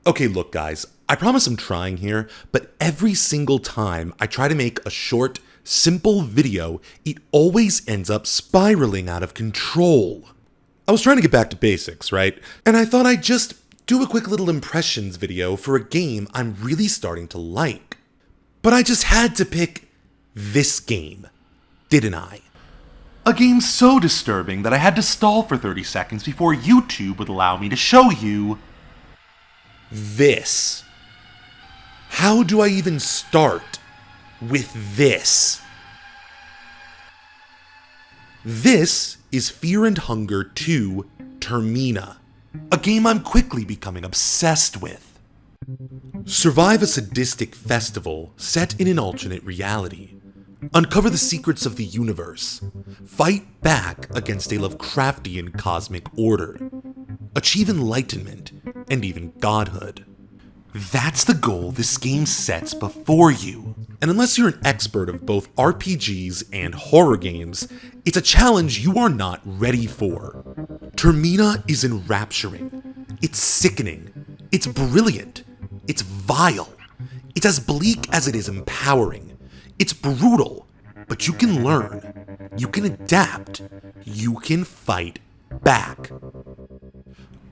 Okay, look guys, I promise I'm trying here, but every single time I try to make a short, simple video, it always ends up spiraling out of control. I was trying to get back to basics, right? And I thought I'd just do a quick little impressions video for a game I'm really starting to like. But I just had to pick this game, didn't I? A game so disturbing that I had to stall for 30 seconds before YouTube would allow me to show you this. How do I even start with this? This is Fear and Hunger 2 Termina, a game I'm quickly becoming obsessed with. Survive a sadistic festival set in an alternate reality. Uncover the secrets of the universe. Fight back against a Lovecraftian cosmic order. Achieve enlightenment and even godhood. That's the goal this game sets before you. And unless you're an expert of both RPGs and horror games, it's a challenge you are not ready for. Termina is enrapturing. It's sickening. It's brilliant. It's vile. It's as bleak as it is empowering. It's brutal, but you can learn. You can adapt. You can fight back.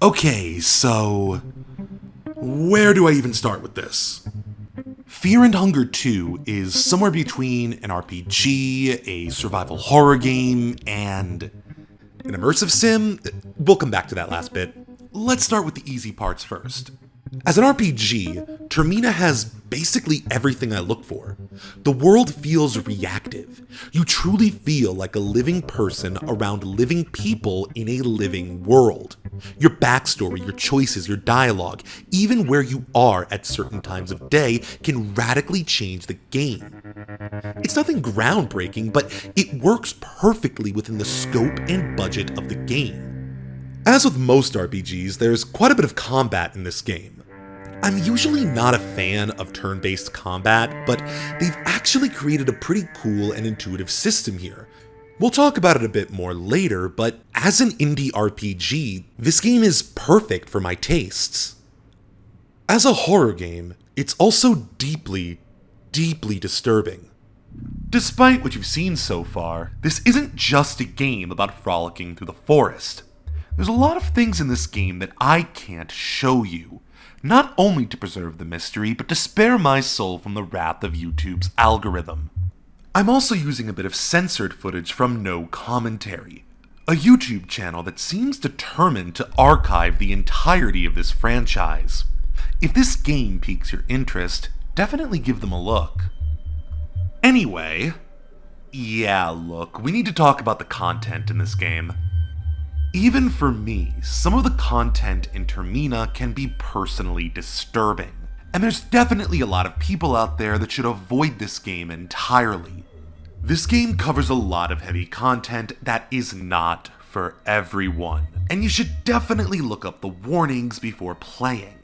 Okay, so where do I even start with this? Fear and Hunger 2 is somewhere between an RPG, a survival horror game, and an immersive sim. We'll come back to that last bit. Let's start with the easy parts first. As an RPG, Termina has basically everything I look for. The world feels reactive. You truly feel like a living person around living people in a living world. Your backstory, your choices, your dialogue, even where you are at certain times of day can radically change the game. It's nothing groundbreaking, but it works perfectly within the scope and budget of the game. As with most RPGs, there's quite a bit of combat in this game. I'm usually not a fan of turn-based combat, but they've actually created a pretty cool and intuitive system here. We'll talk about it a bit more later, but as an indie RPG, this game is perfect for my tastes. As a horror game, it's also deeply, deeply disturbing. Despite what you've seen so far, this isn't just a game about frolicking through the forest. There's a lot of things in this game that I can't show you, not only to preserve the mystery, but to spare my soul from the wrath of YouTube's algorithm. I'm also using a bit of censored footage from No Commentary, a YouTube channel that seems determined to archive the entirety of this franchise. If this game piques your interest, definitely give them a look. Anyway, look, we need to talk about the content in this game. Even for me, some of the content in Termina can be personally disturbing, and there's definitely a lot of people out there that should avoid this game entirely. This game covers a lot of heavy content that is not for everyone, and you should definitely look up the warnings before playing.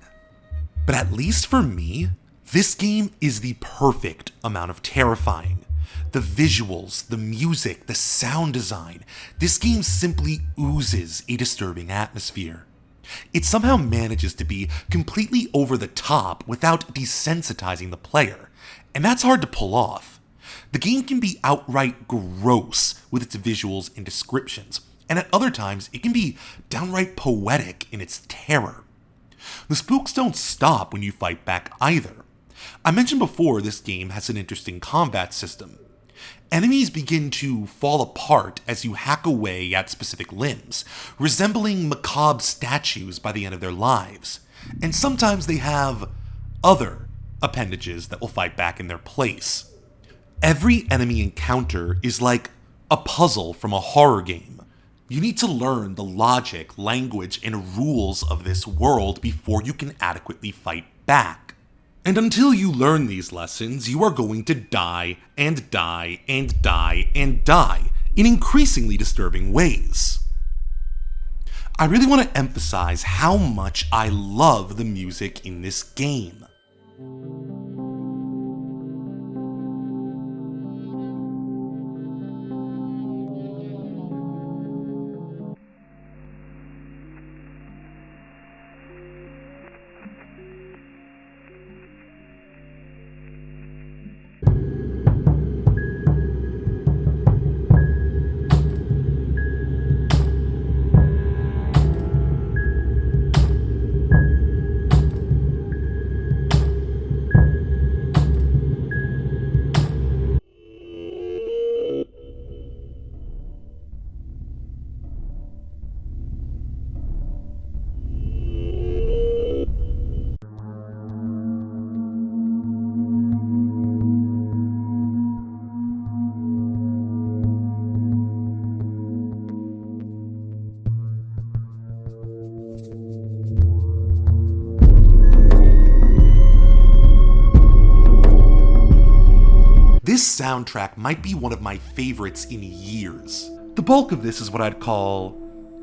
But at least for me, this game is the perfect amount of terrifying. The visuals, the music, the sound design, this game simply oozes a disturbing atmosphere. It somehow manages to be completely over the top without desensitizing the player, and that's hard to pull off. The game can be outright gross with its visuals and descriptions, and at other times it can be downright poetic in its terror. The spooks don't stop when you fight back either. I mentioned before this game has an interesting combat system. Enemies begin to fall apart as you hack away at specific limbs, resembling macabre statues by the end of their lives, and sometimes they have other appendages that will fight back in their place. Every enemy encounter is like a puzzle from a horror game. You need to learn the logic, language, and rules of this world before you can adequately fight back. And until you learn these lessons, you are going to die and die and die and die in increasingly disturbing ways. I really want to emphasize how much I love the music in this game. this soundtrack might be one of my favorites in years. The bulk of this is what I'd call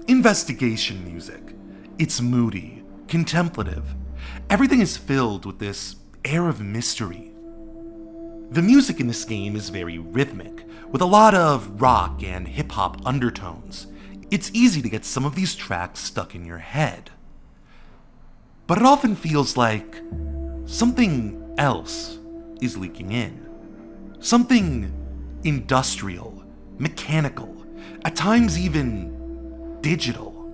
investigation music. It's moody, contemplative. Everything is filled with this air of mystery. The music in this game is very rhythmic, with a lot of rock and hip-hop undertones. It's easy to get some of these tracks stuck in your head. But it often feels like something else is leaking in. Something industrial, mechanical, at times even digital.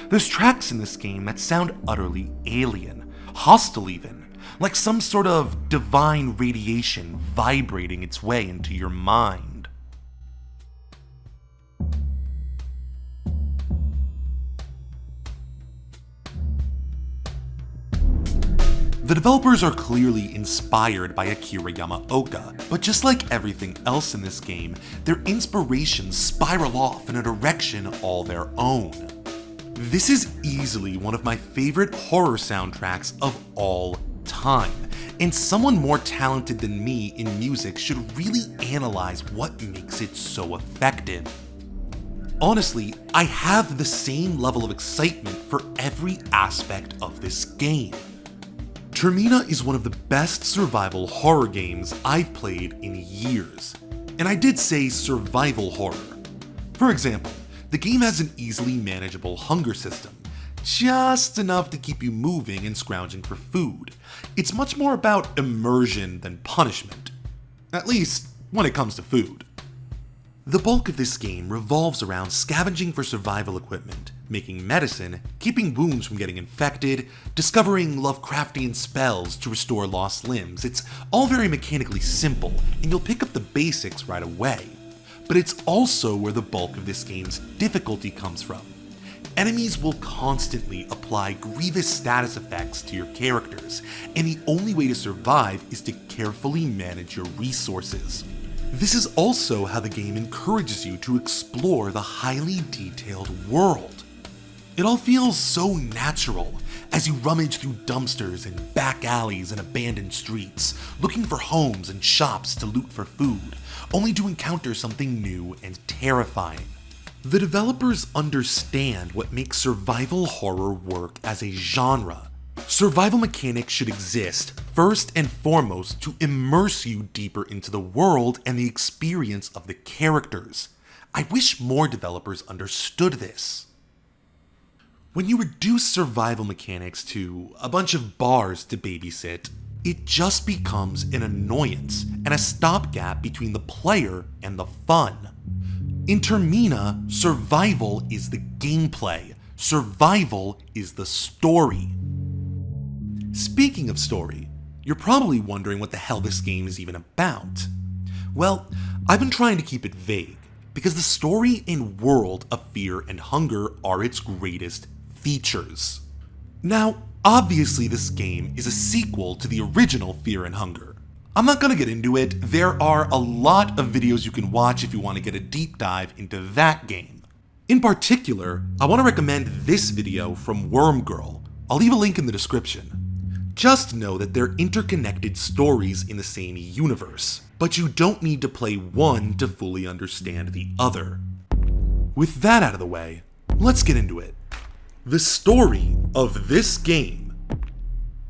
There's tracks in this game that sound utterly alien, hostile even, like some sort of divine radiation vibrating its way into your mind. The developers are clearly inspired by Akira Yamaoka, but just like everything else in this game, their inspirations spiral off in a direction all their own. This is easily one of my favorite horror soundtracks of all time, and someone more talented than me in music should really analyze what makes it so effective. Honestly, I have the same level of excitement for every aspect of this game. Termina is one of the best survival horror games I've played in years, and I did say survival horror. For example, the game has an easily manageable hunger system, just enough to keep you moving and scrounging for food. It's much more about immersion than punishment, at least when it comes to food. The bulk of this game revolves around scavenging for survival equipment, making medicine, keeping wounds from getting infected, discovering Lovecraftian spells to restore lost limbs. It's all very mechanically simple, and you'll pick up the basics right away. But it's also where the bulk of this game's difficulty comes from. Enemies will constantly apply grievous status effects to your characters, and the only way to survive is to carefully manage your resources. This is also how the game encourages you to explore the highly detailed world. It all feels so natural as you rummage through dumpsters and back alleys and abandoned streets, looking for homes and shops to loot for food, only to encounter something new and terrifying. The developers understand what makes survival horror work as a genre. Survival mechanics should exist first and foremost to immerse you deeper into the world and the experience of the characters. I wish more developers understood this. When you reduce survival mechanics to a bunch of bars to babysit, it just becomes an annoyance and a stopgap between the player and the fun. In Termina, survival is the gameplay. Survival is the story. Speaking of story, you're probably wondering what the hell this game is even about. Well, I've been trying to keep it vague, because the story and world of Fear and Hunger are its greatest features. Now, obviously this game is a sequel to the original Fear and Hunger. I'm not gonna get into it, there are a lot of videos you can watch if you want to get a deep dive into that game. In particular, I want to recommend this video from Wormgirl. I'll leave a link in the description. Just know that they're interconnected stories in the same universe, but you don't need to play one to fully understand the other. With that out of the way, let's get into it. The story of this game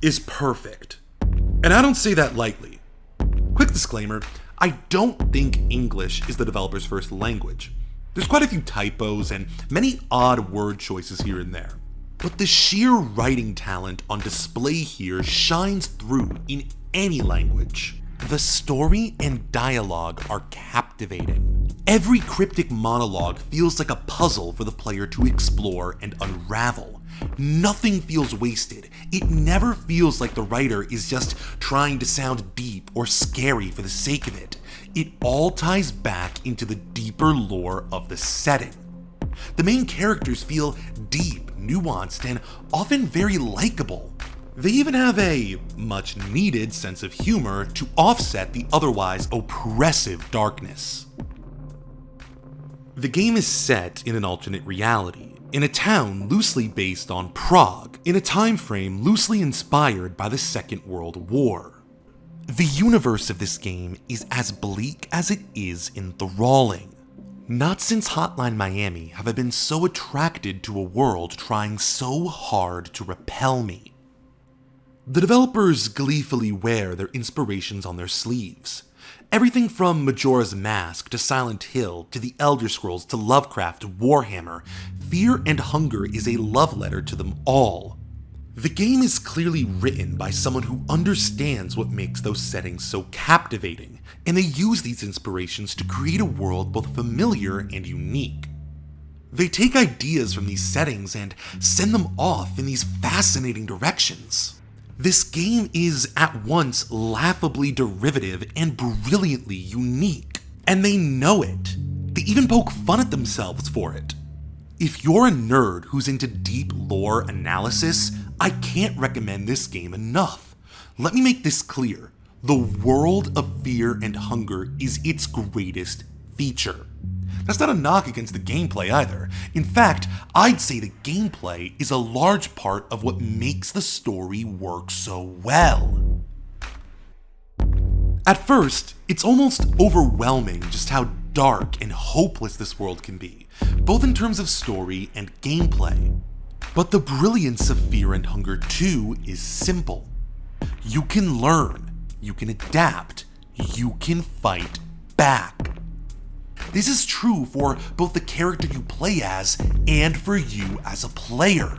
is perfect, and I don't say that lightly. Quick disclaimer, I don't think English is the developer's first language. There's quite a few typos and many odd word choices here and there. But the sheer writing talent on display here shines through in any language. The story and dialogue are captivating. Every cryptic monologue feels like a puzzle for the player to explore and unravel. Nothing feels wasted. It never feels like the writer is just trying to sound deep or scary for the sake of it. It all ties back into the deeper lore of the setting. The main characters feel deep, nuanced, and often very likable. They even have a much needed sense of humor to offset the otherwise oppressive darkness. The game is set in an alternate reality, in a town loosely based on Prague, in a time frame loosely inspired by the Second World War. The universe of this game is as bleak as it is enthralling. Not since Hotline Miami have I been so attracted to a world trying so hard to repel me. The developers gleefully wear their inspirations on their sleeves. Everything from Majora's Mask to Silent Hill to The Elder Scrolls to Lovecraft to Warhammer, Fear and Hunger is a love letter to them all. The game is clearly written by someone who understands what makes those settings so captivating, and they use these inspirations to create a world both familiar and unique. They take ideas from these settings and send them off in these fascinating directions. This game is at once laughably derivative and brilliantly unique, and they know it. They even poke fun at themselves for it. If you're a nerd who's into deep lore analysis, I can't recommend this game enough. Let me make this clear. The world of Fear and Hunger is its greatest feature. That's not a knock against the gameplay either. In fact, I'd say the gameplay is a large part of what makes the story work so well. At first, it's almost overwhelming just how dark and hopeless this world can be, both in terms of story and gameplay. But the brilliance of Fear and Hunger 2 is simple. You can learn, you can adapt, you can fight back. This is true for both the character you play as and for you as a player.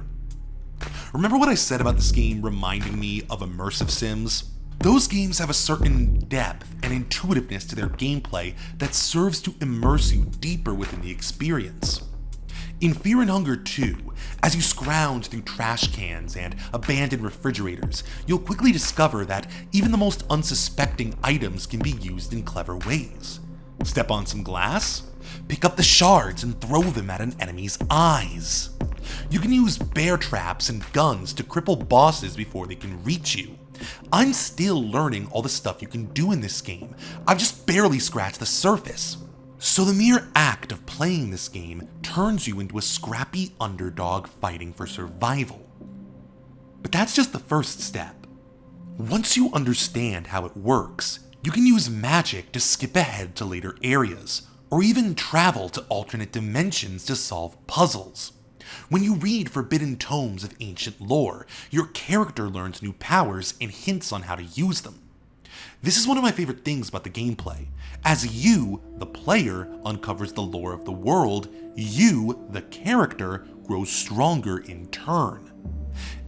Remember what I said about this game reminding me of immersive sims? Those games have a certain depth and intuitiveness to their gameplay that serves to immerse you deeper within the experience. In Fear and Hunger 2, as you scrounge through trash cans and abandoned refrigerators, you'll quickly discover that even the most unsuspecting items can be used in clever ways. Step on some glass, pick up the shards and throw them at an enemy's eyes. You can use bear traps and guns to cripple bosses before they can reach you. I'm still learning all the stuff you can do in this game. I've just barely scratched the surface. So the mere act of playing this game turns you into a scrappy underdog fighting for survival. But that's just the first step. Once you understand how it works, you can use magic to skip ahead to later areas, or even travel to alternate dimensions to solve puzzles. When you read forbidden tomes of ancient lore, your character learns new powers and hints on how to use them. This is one of my favorite things about the gameplay. As you, the player, uncovers the lore of the world, you, the character, grows stronger in turn.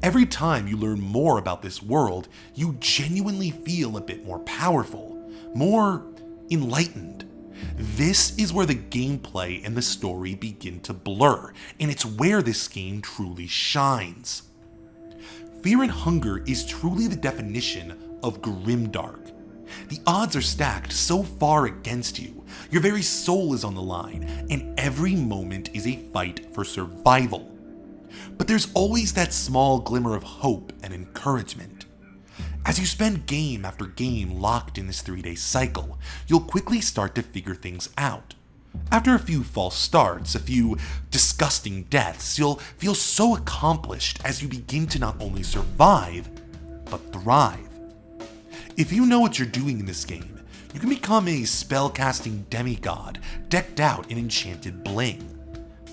Every time you learn more about this world, you genuinely feel a bit more powerful, more enlightened. This is where the gameplay and the story begin to blur, and it's where this game truly shines. Fear and Hunger is truly the definition of grimdark. The odds are stacked so far against you, your very soul is on the line, and every moment is a fight for survival. But there's always that small glimmer of hope and encouragement. As you spend game after game locked in this 3-day cycle, you'll quickly start to figure things out. After a few false starts, a few disgusting deaths, you'll feel so accomplished as you begin to not only survive, but thrive. If you know what you're doing in this game, you can become a spellcasting demigod decked out in enchanted bling.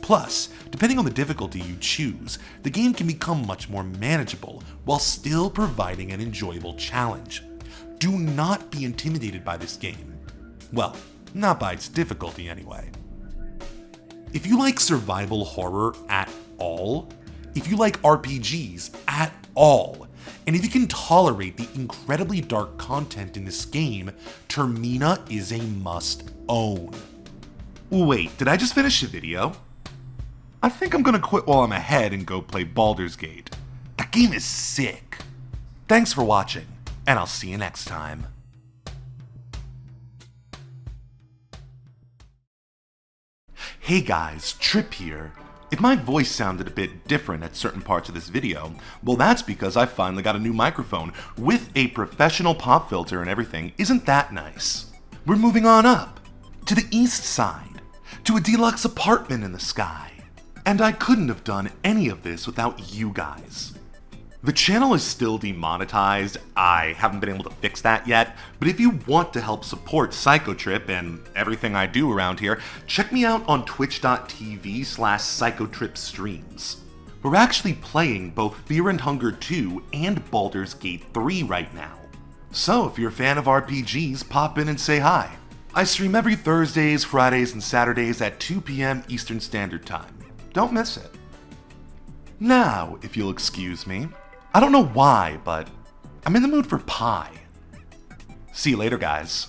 Plus, depending on the difficulty you choose, the game can become much more manageable while still providing an enjoyable challenge. Do not be intimidated by this game. Well, not by its difficulty anyway. If you like survival horror at all, if you like RPGs at all, and if you can tolerate the incredibly dark content in this game, Termina is a must-own. Wait, did I just finish the video? I think I'm gonna quit while I'm ahead and go play Baldur's Gate. That game is sick. Thanks for watching, and I'll see you next time. Hey guys, Trip here. If my voice sounded a bit different at certain parts of this video, well that's because I finally got a new microphone with a professional pop filter and everything. Isn't that nice? We're moving on up, to the east side, to a deluxe apartment in the sky. And I couldn't have done any of this without you guys. The channel is still demonetized. I haven't been able to fix that yet, but if you want to help support PSYCHOTRIP and everything I do around here, check me out on twitch.tv/PSYCHOTRIP streams. We're actually playing both Fear and Hunger 2 and Baldur's Gate 3 right now. So if you're a fan of RPGs, pop in and say hi. I stream every Thursdays, Fridays, and Saturdays at 2 p.m. Eastern Standard Time. Don't miss it. Now, if you'll excuse me, I don't know why, but I'm in the mood for pie. See you later, guys.